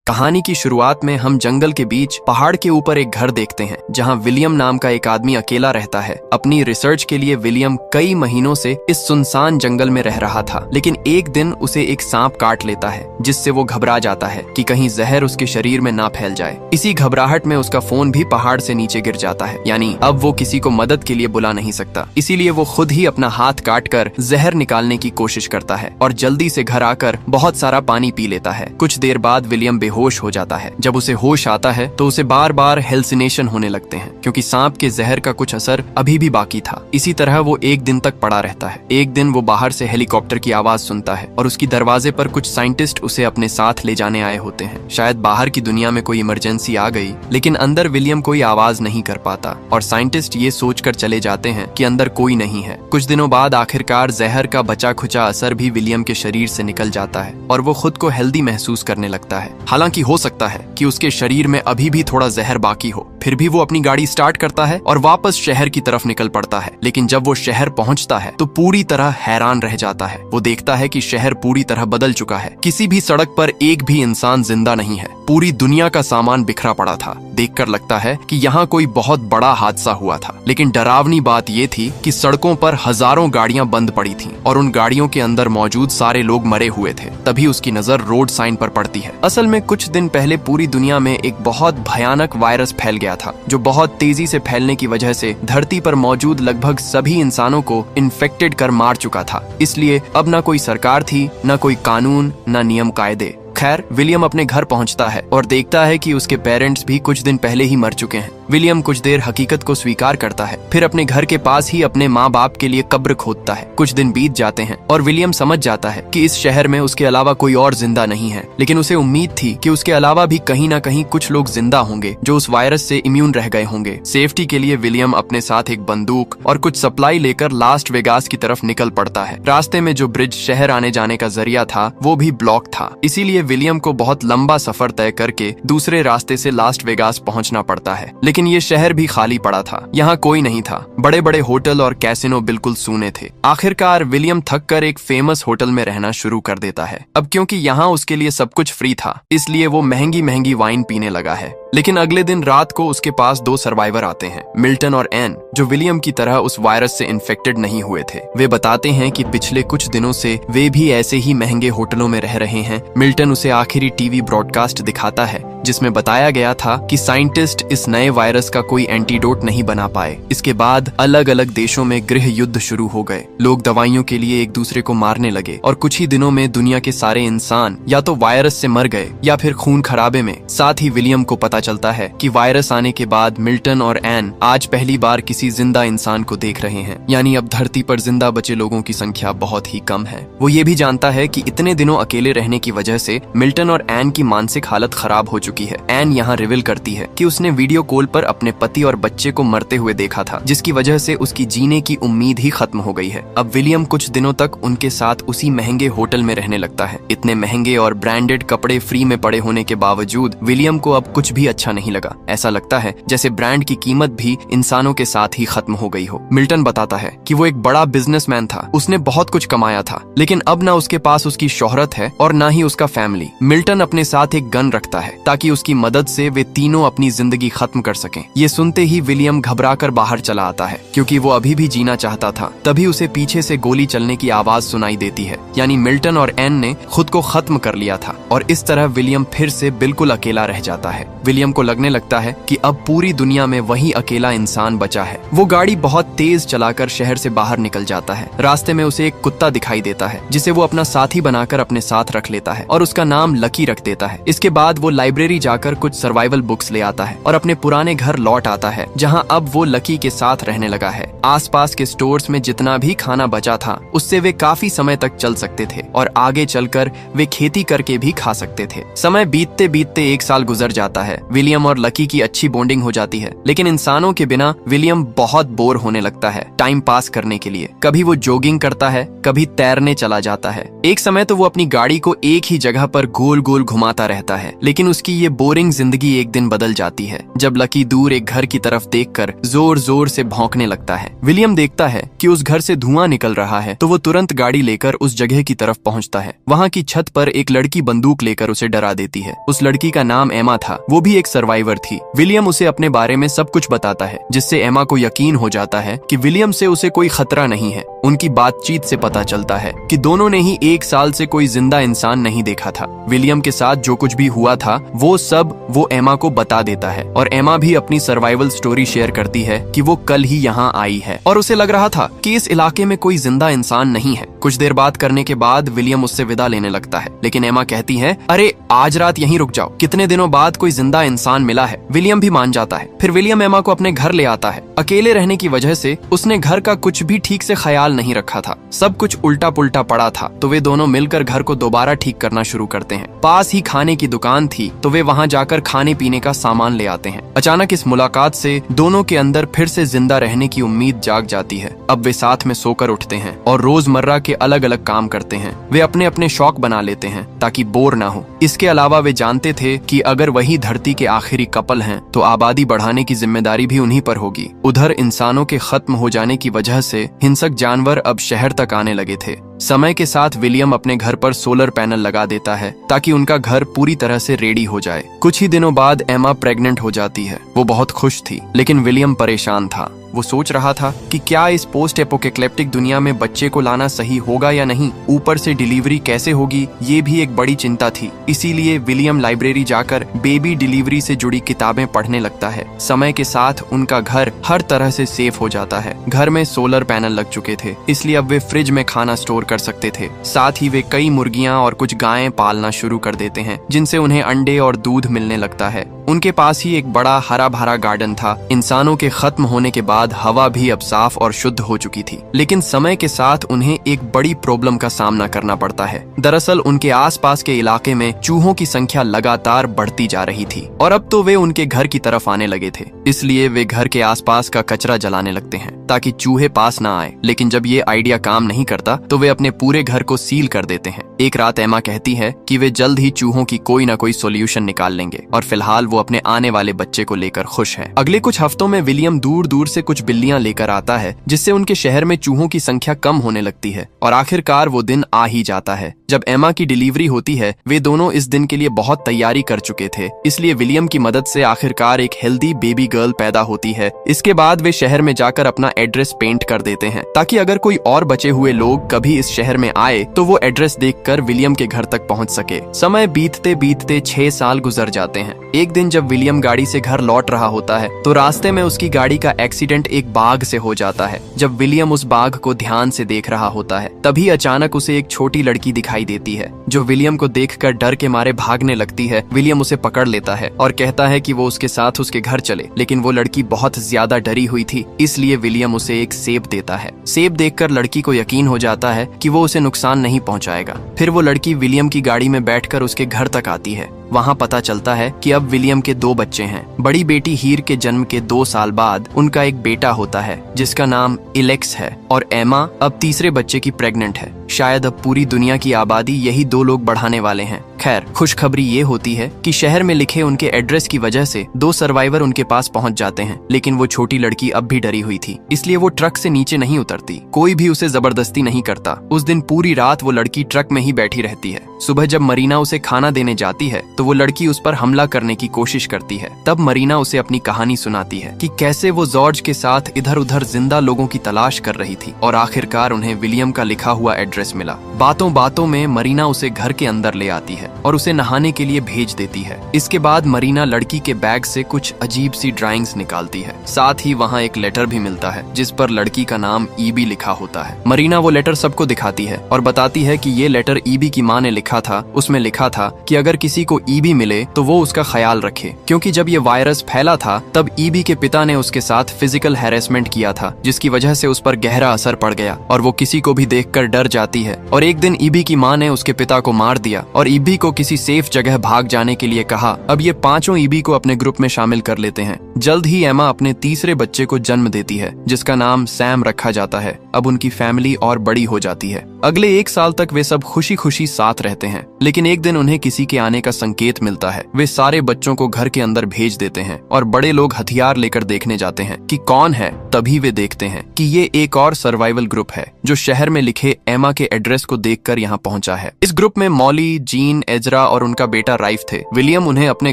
कहानी की शुरुआत में हम जंगल के बीच पहाड़ के ऊपर एक घर देखते हैं जहां विलियम नाम का एक आदमी अकेला रहता है। अपनी रिसर्च के लिए विलियम कई महीनों से इस सुनसान जंगल में रह रहा था, लेकिन एक दिन उसे एक सांप काट लेता है जिससे वो घबरा जाता है कि कहीं जहर उसके शरीर में ना फैल जाए। इसी घबराहट में उसका फोन भी पहाड़ से नीचे गिर जाता है, यानी अब वो किसी को मदद के लिए बुला नहीं सकता। इसीलिए वो खुद ही अपना हाथ काट कर जहर निकालने की कोशिश करता है और जल्दी से घर आकर बहुत सारा पानी पी लेता है। कुछ देर बाद विलियम होश हो जाता है। जब उसे होश आता है तो उसे बार बार हेल्सिनेशन होने लगते हैं, क्योंकि सांप के जहर का कुछ असर अभी भी बाकी था। इसी तरह वो एक दिन तक पड़ा रहता है। एक दिन वो बाहर से हेलीकॉप्टर की आवाज सुनता है और उसकी दरवाजे पर कुछ साइंटिस्ट उसे अपने साथ ले जाने आए होते हैं। शायद बाहर की दुनिया में कोई इमरजेंसी आ गई, लेकिन अंदर विलियम कोई आवाज नहीं कर पाता और साइंटिस्ट ये सोचकर चले जाते हैं कि अंदर कोई नहीं है। कुछ दिनों बाद आखिरकार जहर का बचा खुचा असर भी विलियम के शरीर से निकल जाता है और वो खुद को हेल्दी महसूस करने लगता है। हालांकि हो सकता है कि उसके शरीर में अभी भी थोड़ा जहर बाकी हो। फिर भी वो अपनी गाड़ी स्टार्ट करता है और वापस शहर की तरफ निकल पड़ता है। लेकिन जब वो शहर पहुंचता है तो पूरी तरह हैरान रह जाता है। वो देखता है कि शहर पूरी तरह बदल चुका है। किसी भी सड़क पर एक भी इंसान जिंदा नहीं है। पूरी दुनिया का सामान बिखरा पड़ा था। देखकर लगता है कि यहाँ कोई बहुत बड़ा हादसा हुआ था। लेकिन डरावनी बात ये थी कि सड़कों पर हजारों गाड़ियां बंद पड़ी थीं और उन गाड़ियों के अंदर मौजूद सारे लोग मरे हुए थे। तभी उसकी नजर रोड साइन पर पड़ती है। असल में कुछ दिन पहले पूरी दुनिया में एक बहुत भयानक वायरस फैल गया था, जो बहुत तेजी से फैलने की वजह से धरती पर मौजूद लगभग सभी इंसानों को इन्फेक्टेड कर मार चुका था। इसलिए अब न कोई सरकार थी, न कोई कानून, न नियम कायदे। खैर, विलियम अपने घर पहुंचता है और देखता है कि उसके पेरेंट्स भी कुछ दिन पहले ही मर चुके हैं। विलियम कुछ देर हकीकत को स्वीकार करता है, फिर अपने घर के पास ही अपने माँ बाप के लिए कब्र खोदता है। कुछ दिन बीत जाते हैं और विलियम समझ जाता है कि इस शहर में उसके अलावा कोई और जिंदा नहीं है। लेकिन उसे उम्मीद थी कि उसके अलावा भी कहीं ना कहीं कुछ लोग जिंदा होंगे जो उस वायरस से इम्यून रह गए होंगे। सेफ्टी के लिए विलियम अपने साथ एक बंदूक और कुछ सप्लाई लेकर लास्ट वेगास की तरफ निकल पड़ता है। रास्ते में जो ब्रिज शहर आने जाने का जरिया था वो भी ब्लॉक था, इसीलिए विलियम को बहुत लंबा सफर तय करके दूसरे रास्ते से लास्ट वेगास पहुंचना पड़ता है। लेकिन ये शहर भी खाली पड़ा था। यहाँ कोई नहीं था। बड़े बड़े होटल और कैसिनो बिल्कुल सूने थे। आखिरकार विलियम थक कर एक फेमस होटल में रहना शुरू कर देता है। अब क्योंकि यहाँ उसके लिए सब कुछ फ्री था, इसलिए वो महंगी महंगी वाइन पीने लगा है। लेकिन अगले दिन रात को उसके पास दो सर्वाइवर आते हैं, मिल्टन और एन, जो विलियम की तरह उस वायरस से इन्फेक्टेड नहीं हुए थे। वे बताते हैं कि पिछले कुछ दिनों से वे भी ऐसे ही महंगे होटलों में रह रहे हैं। मिल्टन उसे आखिरी टीवी ब्रॉडकास्ट दिखाता है जिसमें बताया गया था कि साइंटिस्ट इस नए वायरस का कोई एंटीडोट नहीं बना पाए। इसके बाद अलग अलग देशों में गृह युद्ध शुरू हो गए। लोग दवाइयों के लिए एक दूसरे को मारने लगे और कुछ ही दिनों में दुनिया के सारे इंसान या तो वायरस से मर गए या फिर खून खराबे में। साथ ही विलियम को पता चलता है कि वायरस आने के बाद मिल्टन और एन आज पहली बार किसी जिंदा इंसान को देख रहे हैं, यानी अब धरती पर जिंदा बचे लोगों की संख्या बहुत ही कम है। वो ये भी जानता है कि इतने दिनों अकेले रहने की वजह से मिल्टन और एन की मानसिक हालत खराब हो चुकी है। एन यहाँ रिवील करती है कि उसने वीडियो कॉल पर अपने पति और बच्चे को मरते हुए देखा था, जिसकी वजह से उसकी जीने की उम्मीद ही खत्म हो गई है। अब विलियम कुछ दिनों तक उनके साथ उसी महंगे होटल में रहने लगता है। इतने महंगे और ब्रांडेड कपड़े फ्री में पड़े होने के बावजूद विलियम को अब कुछ भी अच्छा नहीं लगा। ऐसा लगता है जैसे ब्रांड की कीमत भी इंसानों के साथ ही खत्म हो गई हो। मिल्टन बताता है कि वो एक बड़ा बिजनेसमैन था, उसने बहुत कुछ कमाया था, लेकिन अब ना उसके पास उसकी शोहरत है और ना ही उसका फैमिली। मिल्टन अपने साथ एक गन रखता है ताकि उसकी मदद से वे तीनों अपनी जिंदगी खत्म कर सकें। ये सुनते ही विलियम घबराकर बाहर चला आता है, क्योंकि वो अभी भी जीना चाहता था। तभी उसे पीछे से गोली चलने की आवाज सुनाई देती है, यानी मिल्टन और एन ने खुद को खत्म कर लिया था और इस तरह विलियम फिर से बिल्कुल अकेला रह जाता है। विलियम को लगने लगता है कि अब पूरी दुनिया में वही अकेला इंसान बचा है। वो गाड़ी बहुत तेज चलाकर शहर से बाहर निकल जाता है। रास्ते में उसे एक कुत्ता दिखाई देता है जिसे वो अपना साथी बनाकर अपने साथ रख लेता है और उसका नाम लकी रख देता है। इसके बाद वो लाइब्रेरी जाकर कुछ सर्वाइवल बुक्स ले आता है और अपने पुराने घर लौट आता है, जहां अब वो लकी के साथ रहने लगा है। आसपास के स्टोर्स में जितना भी खाना बचा था उससे वे काफी समय तक चल सकते थे और आगे चलकर वे खेती करके भी खा सकते थे। समय बीतते बीतते एक साल गुजर जाता है विलियम और लकी की अच्छी बॉन्डिंग हो जाती है। लेकिन इंसानों के बिना विलियम बहुत बोर होने लगता है टाइम पास करने के लिए। कभी वो जॉगिंग करता है, कभी तैरने चला जाता है। एक समय तो वो अपनी गाड़ी को एक ही जगह पर गोल गोल घुमाता रहता है। लेकिन उसकी ये बोरिंग जिंदगी एक दिन बदल जाती है जब लकी दूर एक घर की तरफ देखकर जोर जोर से भौंकने लगता है। विलियम देखता है कि उस घर से धुआं निकल रहा है तो वो तुरंत गाड़ी लेकर उस जगह की तरफ पहुंचता है। वहाँ की छत पर एक लड़की बंदूक लेकर उसे डरा देती है। उस लड़की का नाम एमा था, वो भी एक सर्वाइवर थी। विलियम उसे अपने बारे में सब कुछ बताता है, जिससे एमा को यकीन हो जाता है कि विलियम से उसे कोई खतरा नहीं है। उनकी बातचीत से पता चलता है कि दोनों ने ही 1 साल से कोई जिंदा इंसान नहीं देखा था। विलियम के साथ जो कुछ भी हुआ था वो सब वो एमा को बता देता है और एमा भी अपनी सर्वाइवल स्टोरी शेयर करती है कि वो कल ही यहाँ आई है और उसे लग रहा था कि इस इलाके में कोई जिंदा इंसान नहीं है। कुछ देर बात करने के बाद विलियम उससे विदा लेने लगता है, लेकिन एमा कहती है, अरे आज रात यहीं रुक जाओ, कितने दिनों बाद कोई जिंदा इंसान मिला है। विलियम भी मान जाता है। फिर विलियम एमा को अपने घर ले आता है। अकेले रहने की वजह से उसने घर का कुछ भी ठीक से ख्याल नहीं रखा था, सब कुछ उल्टा पुल्टा पड़ा था। तो वे दोनों मिलकर घर को दोबारा ठीक करना शुरू करते हैं। पास ही खाने की दुकान थी तो वे वहाँ जाकर खाने पीने का सामान ले आते हैं। अचानक इस मुलाकात से दोनों के अंदर फिर से जिंदा रहने की उम्मीद जाग जाती है। अब वे साथ में सोकर उठते हैं और रोजमर्रा के अलग अलग काम करते हैं। वे अपने अपने शौक बना लेते हैं ताकि बोर ना हो। इसके अलावा वे जानते थे कि अगर वही धरती के आखिरी कपल हैं तो आबादी बढ़ाने की जिम्मेदारी भी उन्हीं पर होगी। उधर इंसानों के खत्म हो जाने की वजह से हिंसक जानवर अब शहर तक आने लगे थे। समय के साथ विलियम अपने घर पर सोलर पैनल लगा देता है ताकि उनका घर पूरी तरह से रेडी हो जाए। कुछ ही दिनों बाद एमा प्रेग्नेंट हो जाती है। वो बहुत खुश थी, लेकिन विलियम परेशान था। वो सोच रहा था कि क्या इस पोस्ट एपोकैलिप्टिक दुनिया में बच्चे को लाना सही होगा या नहीं। ऊपर से डिलीवरी कैसे होगी, ये भी एक बड़ी चिंता थी। इसीलिए विलियम लाइब्रेरी जाकर बेबी डिलीवरी से जुड़ी किताबें पढ़ने लगता है। समय के साथ उनका घर हर तरह से सेफ हो जाता है। घर में सोलर पैनल लग चुके थे, इसलिए अब वे फ्रिज में खाना स्टोर कर सकते थे। साथ ही वे कई मुर्गियां और कुछ गायें पालना शुरू कर देते हैं, जिनसे उन्हें अंडे और दूध मिलने लगता है। उनके पास ही एक बड़ा हरा भरा गार्डन था। इंसानों के खत्म होने के बाद हवा भी अब साफ और शुद्ध हो चुकी थी, लेकिन समय के साथ उन्हें एक बड़ी प्रॉब्लम का सामना करना पड़ता है। दरअसल उनके आसपास के इलाके में चूहों की संख्या लगातार बढ़ती जा रही थी और अब तो वे उनके घर की तरफ आने लगे थे। इसलिए वे घर के आसपास का कचरा जलाने लगते हैं ताकि चूहे पास ना आए। लेकिन जब ये आइडिया काम नहीं करता तो वे अपने पूरे घर को सील कर देते हैं। एक रात एमा कहती है कि वे जल्द ही चूहों की कोई ना कोई सॉल्यूशन निकाल लेंगे और फिलहाल वो अपने आने वाले बच्चे को लेकर खुश है। अगले कुछ हफ्तों में विलियम दूर दूर से कुछ बिल्लियां लेकर आता है, जिससे उनके शहर में चूहों की संख्या कम होने लगती है और आखिरकार वो दिन आ ही जाता है जब एमा की डिलीवरी होती है। वे दोनों इस दिन के लिए बहुत तैयारी कर चुके थे, इसलिए विलियम की मदद से आखिरकार एक हेल्दी बेबी गर्ल पैदा होती है। इसके बाद वे शहर में जाकर अपना एड्रेस पेंट कर देते हैं ताकि अगर कोई और बचे हुए लोग कभी इस शहर में आए तो वो एड्रेस देखकर विलियम के घर तक पहुंच सके। समय बीतते बीतते 6 साल गुजर जाते हैं। एक दिन जब विलियम गाड़ी से घर लौट रहा होता है तो रास्ते में उसकी गाड़ी का एक्सीडेंट एक बाघ से हो जाता है। जब विलियम उस बाघ को ध्यान से देख रहा होता है तभी अचानक उसे एक छोटी लड़की दिखाई देती है जो विलियम को देखकर डर के मारे भागने लगती है। विलियम उसे पकड़ लेता है और कहता है कि वो उसके साथ उसके घर चले, लेकिन वो लड़की बहुत ज्यादा डरी हुई थी, इसलिए विलियम उसे एक सेब देता है। सेब देखकर लड़की को यकीन हो जाता है कि वो उसे नुकसान नहीं पहुंचाएगा। फिर वो लड़की विलियम की गाड़ी में बैठकर उसके घर तक आती है। वहाँ पता चलता है कि अब विलियम के 2 बच्चे हैं। बड़ी बेटी हीर के जन्म के 2 साल बाद उनका एक बेटा होता है जिसका नाम इलेक्स है और एमा अब तीसरे बच्चे की प्रेग्नेंट है। शायद अब पूरी दुनिया की आबादी यही 2 लोग बढ़ाने वाले हैं। खैर, खुशखबरी ये होती है कि शहर में लिखे उनके एड्रेस की वजह से 2 सर्वाइवर उनके पास पहुंच जाते हैं, लेकिन वो छोटी लड़की अब भी डरी हुई थी, इसलिए वो ट्रक से नीचे नहीं उतरती। कोई भी उसे जबरदस्ती नहीं करता। उस दिन पूरी रात वो लड़की ट्रक में ही बैठी रहती है। सुबह जब मरीना उसे खाना देने जाती है तो वो लड़की उस पर हमला करने की कोशिश करती है। तब मरीना उसे अपनी कहानी सुनाती है कि कैसे वो जॉर्ज के साथ इधर उधर जिंदा लोगों की तलाश कर रही थी और आखिरकार उन्हें विलियम का लिखा हुआ एड्रेस मिला। बातों बातों में मरीना उसे घर के अंदर ले आती है और उसे नहाने के लिए भेज देती है। इसके बाद मरीना लड़की के बैग से कुछ अजीब सी ड्राइंग्स निकालती है। साथ ही वहाँ एक लेटर भी मिलता है जिस पर लड़की का नाम ईबी लिखा होता है। मरीना वो लेटर सबको दिखाती है और बताती है कि ये लेटर ईबी की माँ ने लिखा था। उसमें लिखा था कि अगर किसी को ईबी मिले तो वो उसका ख्याल रखे, क्योंकि जब ये वायरस फैला था तब ईबी के पिता ने उसके साथ फिजिकल हैरेसमेंट किया था, जिसकी वजह से उस पर गहरा असर पड़ गया और वो किसी को भी देखकर डर जाती जाती है और एक दिन ईबी की माँ ने उसके पिता को मार दिया और ईबी को किसी सेफ जगह भाग जाने के लिए कहा। अब ये पांचों ईबी को अपने ग्रुप में शामिल कर लेते हैं। जल्द ही एमा अपने तीसरे बच्चे को जन्म देती है जिसका नाम सैम रखा जाता है। अब उनकी फैमिली और बड़ी हो जाती है। अगले 1 साल तक वे सब खुशी खुशी साथ रहते हैं, लेकिन एक दिन उन्हें किसी के आने का संकेत मिलता है। वे सारे बच्चों को घर के अंदर भेज देते हैं और बड़े लोग हथियार लेकर देखने जाते हैं कि कौन है। तभी वे देखते हैं कि ये एक और सर्वाइवल ग्रुप है जो शहर में लिखे एमा के एड्रेस को देखकर यहाँ पहुंचा है। इस ग्रुप में मॉली, जीन, एजरा और उनका बेटा राइफ थे। विलियम उन्हें अपने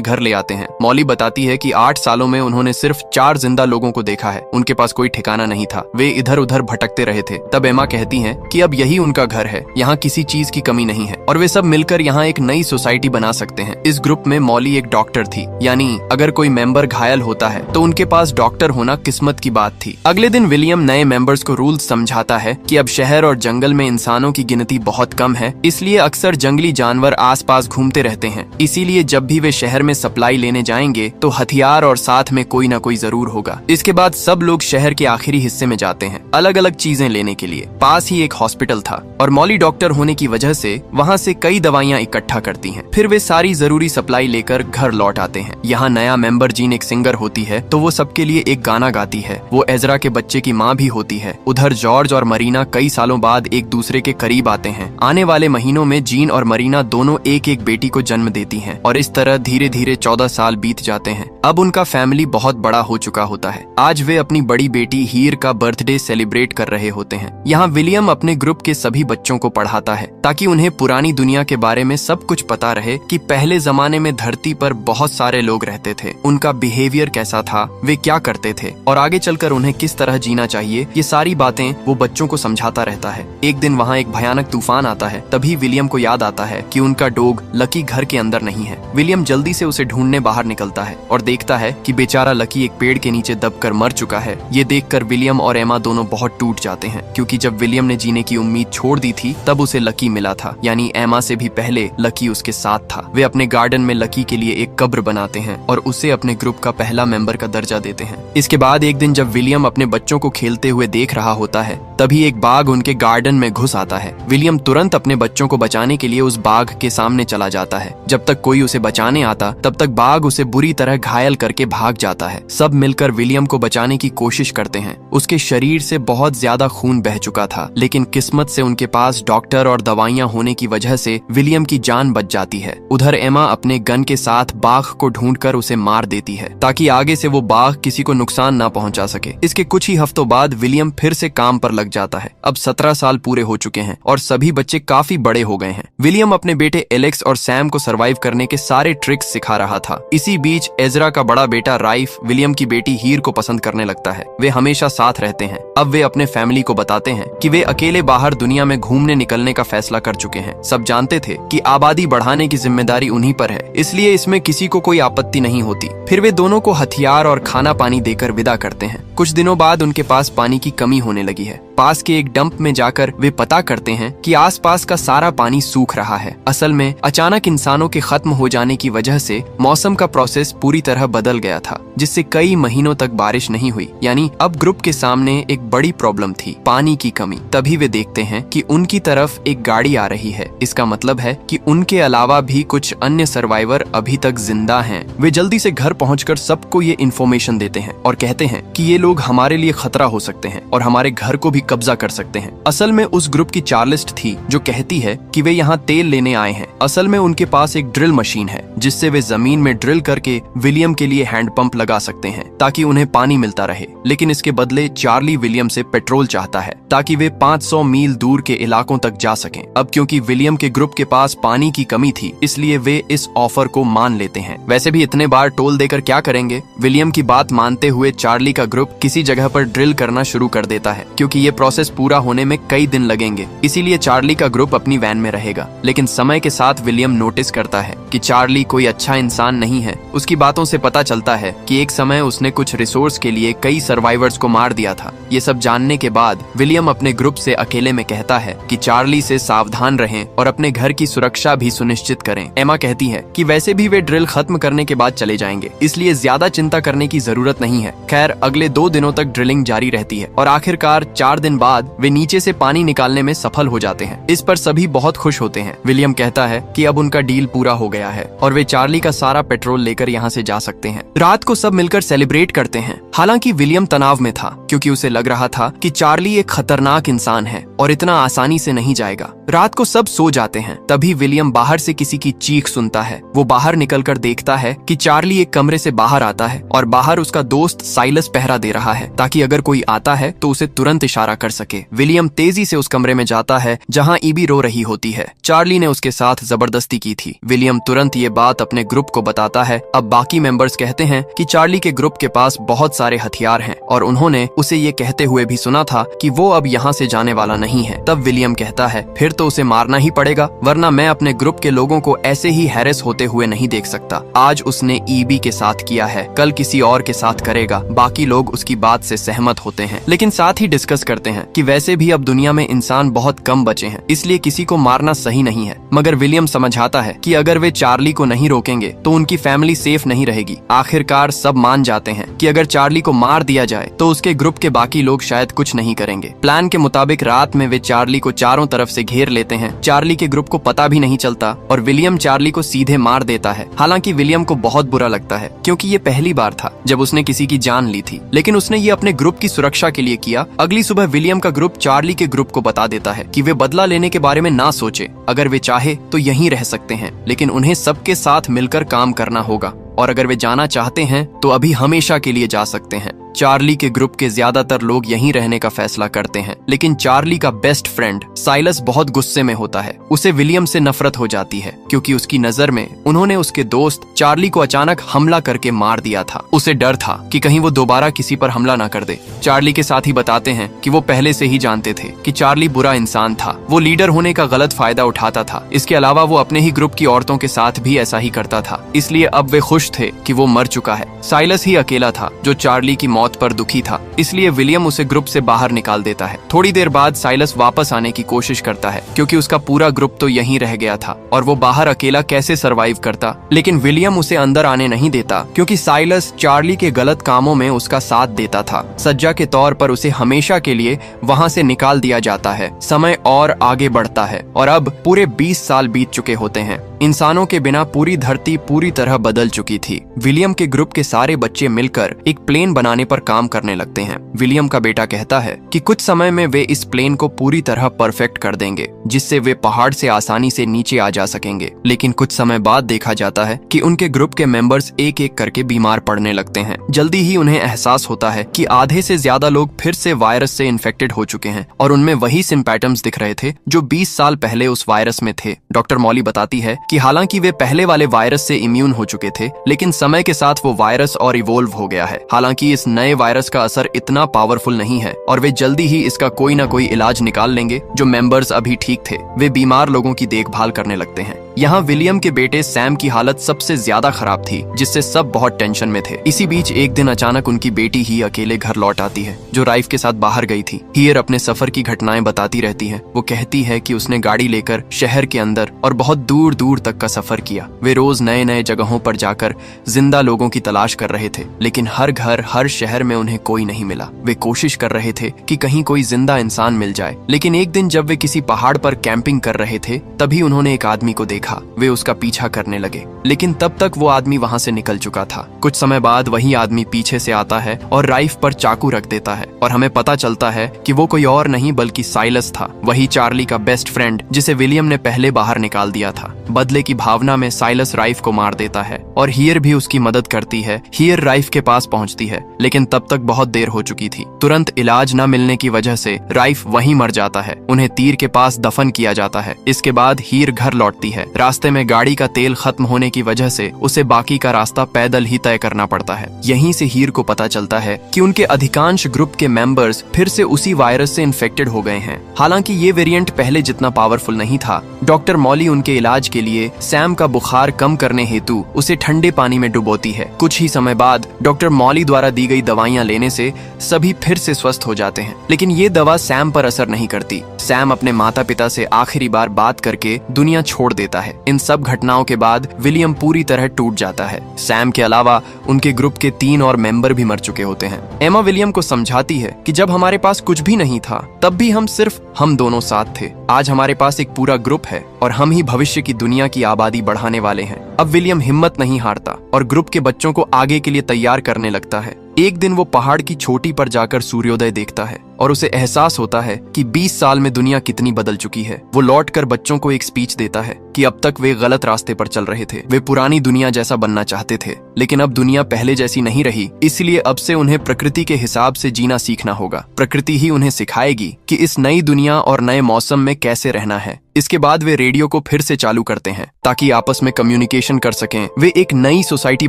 घर ले आते हैं। मॉली बताती है कि 8 सालों में उन्होंने सिर्फ 4 जिंदा लोगों को देखा है। उनके पास कोई ठिकाना नहीं था, वे इधर उधर भटकते रहे थे। तब एमा कहती हैं कि अब यही उनका घर है, यहाँ किसी चीज की कमी नहीं है और वे सब मिलकर यहाँ एक नई सोसाइटी बना सकते हैं। इस ग्रुप में मॉली एक डॉक्टर थी, यानी अगर कोई मेंबर घायल होता है तो उनके पास डॉक्टर होना किस्मत की बात थी। अगले दिन विलियम नए मेंबर्स को रूल्स समझाता है कि अब शहर और जंगल में इंसानों की गिनती बहुत कम है, इसलिए अक्सर जंगली जानवर आसपास घूमते रहते हैं। इसीलिए जब भी वे शहर में सप्लाई लेने जाएंगे तो हथियार और साथ में कोई ना कोई जरूर होगा। इसके बाद सब लोग शहर के आखिरी हिस्से में जाते हैं अलग अलग चीजें लेने के लिए। पास ही एक हॉस्पिटल था और मॉली डॉक्टर होने की वजह से वहाँ से कई दवाइयाँ इकट्ठा करती हैं। फिर वे सारी जरूरी सप्लाई लेकर घर लौट आते हैं। यहाँ नया मेंबर जीन एक सिंगर होती है तो वो सबके लिए एक गाना गाती है। वो एजरा के बच्चे की माँ भी होती है। उधर जॉर्ज और मरीना कई सालों बाद एक दूसरे के करीब आते हैं। आने वाले महीनों में जीन और मरीना दोनों एक एक बेटी को जन्म देती हैं और इस तरह धीरे धीरे 14 साल बीत जाते हैं। अब उनका फैमिली बहुत बड़ा हो चुका होता है। आज वे अपनी बड़ी बेटी हीर का बर्थडे सेलिब्रेट कर रहे होते हैं। यहाँ विलियम अपने ग्रुप के सभी बच्चों को पढ़ाता है ताकि उन्हें पुरानी दुनिया के बारे में सब कुछ पता रहे कि पहले जमाने में धरती पर बहुत सारे लोग रहते थे, उनका बिहेवियर कैसा था, वे क्या करते थे और आगे चलकर उन्हें किस तरह जीना चाहिए। ये सारी बातें वो बच्चों को समझाता रहता है। एक दिन वहाँ एक भयानक तूफान आता है। तभी विलियम को याद आता है कि उनका डॉग लकी घर के अंदर नहीं है। विलियम जल्दी से उसे ढूंढने बाहर निकलता है और देखता है कि बेचारा लकी एक पेड़ के नीचे दबकर मर चुका है। ये देखकर विलियम और एमा दोनों बहुत टूट जाते हैं, क्योंकि जब विलियम ने जीने की उम्मीद छोड़ दी थी तब उसे लकी मिला था, यानी एमा से भी पहले लकी उसके साथ था। वे अपने गार्डन में लकी के लिए एक कब्र बनाते हैं और उसे अपने ग्रुप का पहला मेंबर का दर्जा देते हैं। इसके बाद एक दिन जब विलियम अपने बच्चों को खेलते हुए देख रहा होता है तभी एक बाघ उनके गार्डन में घुस आता है। विलियम तुरंत अपने बच्चों को बचाने के लिए उस बाघ के सामने चला जाता है। जब तक कोई उसे बचाने आता तब तक बाघ उसे बुरी तरह घायल करके भाग जाता है। सब मिलकर विलियम को बचाने की कोशिश करते हैं। उसके शरीर से बहुत ज्यादा खून बह चुका था, लेकिन किस्मत से उनके पास डॉक्टर और दवाइयां होने की वजह से विलियम की जान बच जाती है। उधर एमा अपने गन के साथ बाघ को ढूंढकर उसे मार देती है ताकि आगे से वो बाघ किसी को नुकसान ना पहुंचा सके। इसके कुछ ही हफ्तों बाद विलियम फिर से काम पर लग जाता है। अब 17 साल पूरे हो चुके हैं और सभी बच्चे काफी बड़े हो गए हैं। विलियम अपने बेटे एलेक्स और सैम को सरवाइव करने के सारे ट्रिक्स सिखा रहा था। इसी बीच एजरा का बड़ा बेटा राइफ विलियम की बेटी हीर को पसंद करने लगता है। वे हमेशा साथ रहते हैं। अब वे अपने फैमिली को बताते हैं कि वे अकेले बाहर दुनिया में घूमने निकलने का फैसला कर चुके हैं। सब जानते थे कि आबादी बढ़ाने की जिम्मेदारी उन्हीं पर है, इसलिए इसमें किसी को कोई आपत्ति नहीं होती। फिर वे दोनों को हथियार और खाना पानी देकर विदा करते हैं। कुछ दिनों बाद उनके पास पानी की कमी होने लगी है। पास के एक डंप में जाकर वे पता करते हैं कि आसपास का सारा पानी सूख रहा है। असल में अचानक इंसानों के खत्म हो जाने की वजह से मौसम का प्रोसेस पूरी तरह बदल गया था, जिससे कई महीनों तक बारिश नहीं हुई। यानी अब ग्रुप के सामने एक बड़ी प्रॉब्लम थी, पानी की कमी। तभी वे देखते हैं कि उनकी तरफ एक गाड़ी आ रही है। इसका मतलब है कि उनके अलावा भी कुछ अन्य सर्वाइवर अभी तक जिंदा हैं। वे जल्दी से घर पहुंचकर सबको ये इन्फॉर्मेशन देते हैं और कहते हैं कि ये लोग हमारे लिए खतरा हो सकते हैं और हमारे घर को भी कब्जा कर सकते हैं। असल में उस ग्रुप की चार्लिस्ट थी जो कहती है कि वे यहाँ तेल लेने आए हैं। असल में उनके पास एक ड्रिल मशीन है जिससे वे जमीन में ड्रिल करके विलियम के लिए हैंडपंप लगा सकते हैं ताकि उन्हें पानी मिलता रहे। लेकिन इसके बदले चार्ली विलियम से पेट्रोल चाहता है ताकि वे 500 मील दूर के इलाकों तक जा सकें। अब क्योंकि विलियम के ग्रुप के पास पानी की कमी थी, इसलिए वे इस ऑफर को मान लेते हैं। वैसे भी इतने बार टोल देकर क्या करेंगे। विलियम की बात मानते हुए चार्ली का ग्रुप किसी जगह पर ड्रिल करना शुरू कर देता है, क्योंकि ये प्रोसेस पूरा होने में कई दिन लगेंगे। इसीलिए चार्ली का ग्रुप अपनी वैन में रहेगा। लेकिन समय के साथ विलियम नोटिस करता है कि चार्ली कोई अच्छा इंसान नहीं है। उसकी बातों से पता चलता है कि एक समय उसने कुछ रिसोर्स के लिए कई सर्वाइवर्स को मार दिया था। ये सब जानने के बाद विलियम अपने ग्रुप से अकेले में कहता है कि चार्ली से सावधान रहें और अपने घर की सुरक्षा भी सुनिश्चित करें। एमा कहती है कि वैसे भी वे ड्रिल खत्म करने के बाद चले जाएंगे, इसलिए ज्यादा चिंता करने की जरूरत नहीं है। खैर अगले 2 दिनों तक ड्रिलिंग जारी रहती है और आखिरकार 4 दिन बाद वे नीचे से पानी निकालने में सफल हो जाते हैं। इस पर सभी बहुत खुश होते हैं। विलियम कहता है कि अब उनका डील पूरा हो गया है और वे चार्ली का सारा पेट्रोल लेकर यहाँ से जा सकते हैं। रात को सब मिलकर सेलिब्रेट करते हैं। हालांकि विलियम तनाव में था क्योंकि उसे लग रहा था कि चार्ली एक खतरनाक इंसान है और इतना आसानी से नहीं जाएगा। रात को सब सो जाते हैं। तभी विलियम बाहर से किसी की चीख सुनता है। वो बाहर निकलकर देखता है कि चार्ली एक कमरे से बाहर आता है और बाहर उसका दोस्त साइलस पहरा दे रहा है ताकि अगर कोई आता है तो उसे तुरंत इशारा कर सके। विलियम तेजी से उस कमरे में जाता है जहां ईबी रो रही होती है। चार्ली ने उसके साथ जबरदस्ती की थी। विलियम तुरंत ये बात अपने ग्रुप को बताता है। अब बाकी मेंबर्स कहते हैं कि चार्ली के ग्रुप के पास बहुत सारे हथियार हैं और उन्होंने उसे ये कहते हुए भी सुना था कि वो अब यहाँ से जाने वाला नहीं है। तब विलियम कहता है फिर तो उसे मारना ही पड़ेगा, वरना मैं अपने ग्रुप के लोगों को ऐसे ही हैरेस होते हुए नहीं देख सकता। आज उसने ईबी के साथ किया है, कल किसी और के साथ करेगा। बाकी लोग उसकी बात से सहमत होते हैं, लेकिन साथ ही डिस्कस करते हैं कि वैसे भी अब दुनिया में इंसान बहुत कम बचे हैं, इसलिए किसी को मारना सही नहीं है। मगर विलियम समझाता है कि अगर वे चार्ली को नहीं रोकेंगे तो उनकी फैमिली सेफ नहीं रहेगी। आखिरकार सब मान जाते हैं कि अगर चार्ली को मार दिया जाए तो उसके ग्रुप के बाकी लोग शायद कुछ नहीं करेंगे। प्लान के मुताबिक रात में वे चार्ली को चारों तरफ से घेर लेते हैं। चार्ली के ग्रुप को पता भी नहीं चलता और विलियम चार्ली को सीधे मार देता है। हालांकि विलियम को बहुत बुरा लगता है क्योंकि ये पहली बार था जब उसने किसी की जान ली थी, लेकिन उसने ये अपने ग्रुप की सुरक्षा के लिए किया। अगली सुबह विलियम का ग्रुप चार्ली के ग्रुप को बता देता है कि वे बदला लेने के बारे में ना सोचे। अगर वे चाहे तो यहीं रह सकते हैं, लेकिन उन्हें सबके साथ मिलकर काम करना होगा और अगर वे जाना चाहते हैं तो अभी हमेशा के लिए जा सकते हैं। चार्ली के ग्रुप के ज्यादातर लोग यहीं रहने का फैसला करते हैं, लेकिन चार्ली का बेस्ट फ्रेंड साइलस बहुत गुस्से में होता है। उसे विलियम से नफरत हो जाती है क्योंकि उसकी नजर में उन्होंने उसके दोस्त चार्ली को अचानक हमला करके मार दिया था। उसे डर था कि कहीं वो दोबारा किसी पर हमला ना कर दे। चार्ली के साथी बताते हैं कि वो पहले से ही जानते थे कि चार्ली बुरा इंसान था। वो लीडर होने का गलत फायदा उठाता था। इसके अलावा वो अपने ही ग्रुप की औरतों के साथ भी ऐसा ही करता था, इसलिए अब वे खुश थे कि वो मर चुका है। साइलस ही अकेला था जो चार्ली की मौत पर दुखी था, इसलिए विलियम उसे ग्रुप से बाहर निकाल देता है। थोड़ी देर बाद साइलस वापस आने की कोशिश करता है क्योंकि उसका पूरा ग्रुप तो यहीं रह गया था और वो बाहर अकेला कैसे सरवाइव करता, लेकिन विलियम उसे अंदर आने नहीं देता क्योंकि साइलस चार्ली के गलत कामों में उसका साथ देता था। सज्जा के तौर पर उसे हमेशा के लिए वहाँ से निकाल दिया जाता है। समय और आगे बढ़ता है और अब पूरे 20 साल बीत चुके होते हैं। इंसानों के बिना पूरी धरती पूरी तरह बदल चुकी थी। विलियम के ग्रुप के सारे बच्चे मिलकर एक प्लेन बनाने पर काम करने लगते हैं। विलियम का बेटा कहता है कि कुछ समय में वे इस प्लेन को पूरी तरह परफेक्ट कर देंगे जिससे वे पहाड़ से आसानी से नीचे आ जा सकेंगे। लेकिन कुछ समय बाद देखा जाता है कि उनके ग्रुप के मेंबर्स एक एक करके बीमार पड़ने लगते हैं। जल्दी ही उन्हें एहसास होता है कि आधे से ज्यादा लोग फिर से वायरस से इन्फेक्टेड हो चुके हैं और उनमें वही सिम्पटम्स दिख रहे थे जो 20 साल पहले उस वायरस में थे। डॉक्टर मॉली बताती है कि हालांकि वे पहले वाले वायरस से इम्यून हो चुके थे, लेकिन समय के साथ वो वायरस और इवोल्व हो गया है। हालांकि इस नए वायरस का असर इतना पावरफुल नहीं है और वे जल्दी ही इसका कोई ना कोई इलाज निकाल लेंगे। जो मेंबर्स अभी ठीक थे वे बीमार लोगों की देखभाल करने लगते हैं। यहाँ विलियम के बेटे सैम की हालत सबसे ज्यादा खराब थी, जिससे सब बहुत टेंशन में थे। इसी बीच एक दिन अचानक उनकी बेटी ही अकेले घर लौट आती है जो राइफ के साथ बाहर गई थी। हियर अपने सफर की घटनाएं बताती रहती है। वो कहती है कि उसने गाड़ी लेकर शहर के अंदर और बहुत दूर दूर तक का सफर किया। वे रोज नए नए जगहों पर जाकर जिंदा लोगों की तलाश कर रहे थे, लेकिन हर घर हर शहर में उन्हें कोई नहीं मिला। वे कोशिश कर रहे थे कि कहीं कोई जिंदा इंसान मिल जाए। लेकिन एक दिन जब वे किसी पहाड़ पर कैंपिंग कर रहे थे तभी उन्होंने एक आदमी को देखा। वे उसका पीछा करने लगे, लेकिन तब तक वो आदमी वहां से निकल चुका था। कुछ समय बाद वही आदमी पीछे से आता है और राइफ पर चाकू रख देता है और हमें पता चलता है कि वो कोई और नहीं बल्कि साइलस था, वही चार्ली का बेस्ट फ्रेंड जिसे विलियम ने पहले बाहर निकाल दिया था। बदले की भावना में साइलस राइफ को मार देता है और हियर भी उसकी मदद करती है। हियर राइफ के पास पहुंचती है, लेकिन तब तक बहुत देर हो चुकी थी। तुरंत इलाज न मिलने की वजह से राइफ वहीं मर जाता है। उन्हें तीर के पास दफन किया जाता है। इसके बाद हियर घर लौटती है। रास्ते में गाड़ी का तेल खत्म होने की वजह से उसे बाकी का रास्ता पैदल ही तय करना पड़ता है। यहीं से हीर को पता चलता है कि उनके अधिकांश ग्रुप के मेंबर्स फिर से उसी वायरस से इन्फेक्टेड हो गए हैं। हालांकि ये वेरिएंट पहले जितना पावरफुल नहीं था। डॉक्टर मॉली उनके इलाज के लिए सैम का बुखार कम करने हेतु उसे ठंडे पानी में डुबोती है। कुछ ही समय बाद डॉक्टर मॉली द्वारा दी गई दवाइयां लेने से सभी फिर से स्वस्थ हो जाते हैं, लेकिन ये दवा सैम पर असर नहीं करती। सैम अपने माता पिता से आखिरी बार बात करके दुनिया छोड़ देता है। इन सब घटनाओं के बाद विलियम पूरी तरह टूट जाता है। सैम के अलावा उनके ग्रुप के 3 और मेंबर भी मर चुके होते हैं। एमा विलियम को समझाती है कि जब हमारे पास कुछ भी नहीं था तब भी हम दोनों साथ थे। आज हमारे पास एक पूरा ग्रुप है और हम ही भविष्य की दुनिया की आबादी बढ़ाने वाले हैं। अब विलियम हिम्मत नहीं हारता और ग्रुप के बच्चों को आगे के लिए तैयार करने लगता है। एक दिन वो पहाड़ की चोटी पर जाकर सूर्योदय देखता है और उसे एहसास होता है कि 20 साल में दुनिया कितनी बदल चुकी है। वो लौटकर बच्चों को एक स्पीच देता है कि अब तक वे गलत रास्ते पर चल रहे थे। वे पुरानी दुनिया जैसा बनना चाहते थे, लेकिन अब दुनिया पहले जैसी नहीं रही, इसलिए अब से उन्हें प्रकृति के हिसाब से जीना सीखना होगा। प्रकृति ही उन्हें सिखाएगी कि इस नई दुनिया और नए मौसम में कैसे रहना है। इसके बाद वे रेडियो को फिर से चालू करते हैं ताकि आपस में कम्युनिकेशन कर सकें। वे एक नई सोसाइटी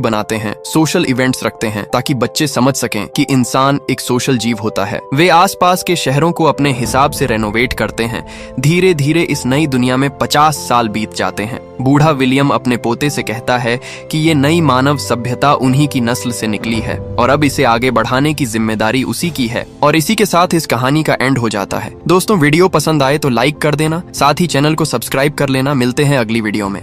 बनाते हैं, सोशल इवेंट्स रखते हैं ताकि बच्चे समझ सकें कि इंसान एक सोशल जीव होता है। वे आसपास के शहरों को अपने हिसाब से रेनोवेट करते हैं। धीरे धीरे इस नई दुनिया में 50 साल बीत जाते हैं। बूढ़ा विलियम अपने पोते से कहता है कि ये नई मानव सभ्यता उन्हीं की नस्ल से निकली है और अब इसे आगे बढ़ाने की जिम्मेदारी उसी की है। और इसी के साथ इस कहानी का एंड हो जाता है। दोस्तों, वीडियो पसंद आए तो लाइक कर देना, साथ ही चैनल को सब्सक्राइब कर लेना। मिलते हैं अगली वीडियो में।